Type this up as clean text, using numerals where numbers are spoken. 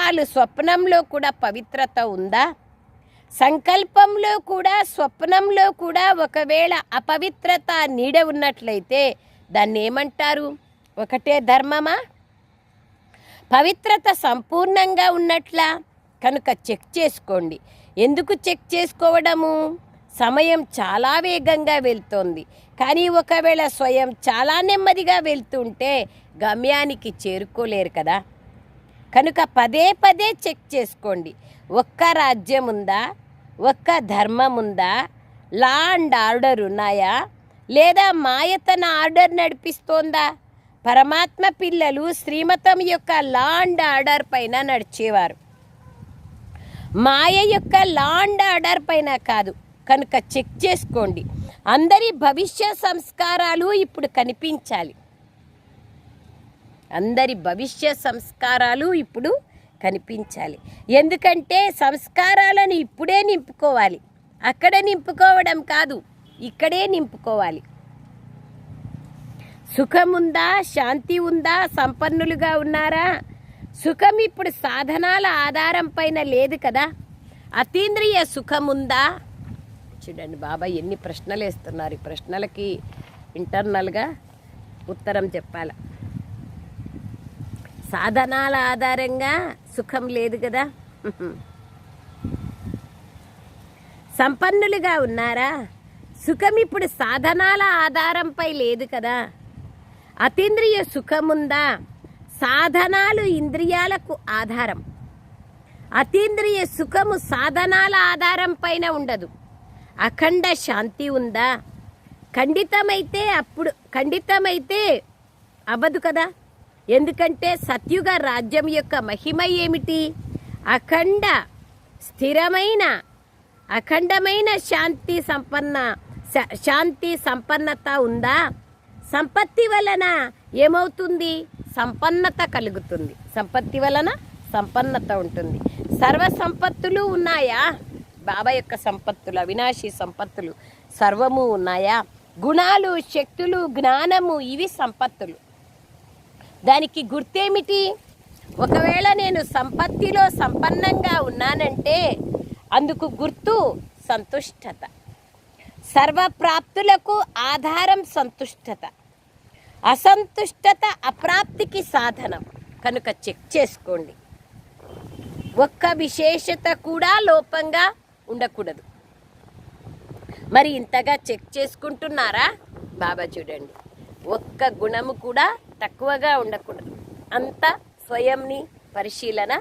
సంకల్పాలు స్వప్నంలో కూడా పవిత్రత ఉందా? సంకల్పంలో కూడా స్వప్నంలో కూడా ఒకవేళ అపవిత్రత నీడ ఉన్నట్లయితే దాన్ని ఏమంటారు? ఒకటే ధర్మమా? పవిత్రత సంపూర్ణంగా ఉన్నట్లా? కనుక చెక్ చేసుకోండి. ఎందుకు చెక్ చేసుకోవడము? సమయం చాలా వేగంగా వెళ్తోంది, కానీ ఒకవేళ స్వయం చాలా నెమ్మదిగా వెళ్తుంటే గమ్యానికి చేరుకోలేరు కదా. కనుక పదే పదే చెక్ చేసుకోండి. ఒక్క రాజ్యం ఉందా? ఒక్క ధర్మం ఉందా? లా అండ్ ఆర్డర్ ఉన్నాయా? లేదా మాయ తన ఆర్డర్ నడిపిస్తోందా? పరమాత్మ పిల్లలు శ్రీమతం యొక్క లా అండ్ ఆర్డర్ పైన నడిచేవారు, మాయ యొక్క లా అండ్ ఆర్డర్ పైన కాదు. కనుక చెక్ చేసుకోండి. అందరి భవిష్య సంస్కారాలు ఇప్పుడు కనిపించాలి. అందరి భవిష్య సంస్కారాలు ఇప్పుడు కనిపించాలి. ఎందుకంటే సంస్కారాలను ఇప్పుడే నింపుకోవాలి. అక్కడ నింపుకోవడం కాదు, ఇక్కడే నింపుకోవాలి. సుఖం ఉందా? శాంతి ఉందా? సంపన్నులుగా ఉన్నారా? సుఖం ఇప్పుడు సాధనాల ఆధారం పైన లేదు కదా. అతీంద్రియ సుఖం ఉందా? చూడండి బాబా ఎన్ని ప్రశ్నలు వేస్తున్నారు. ఈ ప్రశ్నలకి ఇంటర్నల్గా ఉత్తరం చెప్పాలి. సాధనాల ఆధారంగా సుఖం లేదు కదా. సంపన్నులుగా ఉన్నారా? సుఖం ఇప్పుడు సాధనాల ఆధారంపై లేదు కదా. అతీంద్రియ సుఖం ఉందా? సాధనాలు ఇంద్రియాలకు ఆధారం. అతీంద్రియ సుఖము సాధనాల ఆధారం పైన ఉండదు. అఖండ శాంతి ఉందా? ఖండితమైతే అవ్వదు కదా. ఎందుకంటే సత్యుగ రాజ్యం యొక్క మహిమ ఏమిటి? అఖండమైన శాంతి సంపన్నత ఉందా? సంపత్తి వలన ఏమవుతుంది? సంపన్నత కలుగుతుంది. సంపత్తి వలన సంపన్నత ఉంటుంది. సర్వ సంపత్తులు ఉన్నాయా? బాబా యొక్క సంపత్తులు, అవినాశి సంపత్తులు సర్వము ఉన్నాయా? గుణాలు, శక్తులు, జ్ఞానము ఇవి సంపత్తులు. దానికి గుర్తేమిటి? ఒకవేళ నేను సంపత్తిలో సంపన్నంగా ఉన్నానంటే అందుకు గుర్తు సంతుష్టత. సర్వప్రాప్తులకు ఆధారం సంతుష్టత. అసంతుష్టత అప్రాప్తికి సాధనం. కనుక చెక్ చేసుకోండి. ఒక్క విశేషత కూడా లోపంగా ఉండకూడదు. మరి ఇంతగా చెక్ చేసుకుంటున్నారా? బాబా చూడండి, ఒక్క గుణము కూడా తక్కువగా ఉండకూడదు. అంత స్వయంని పరిశీలన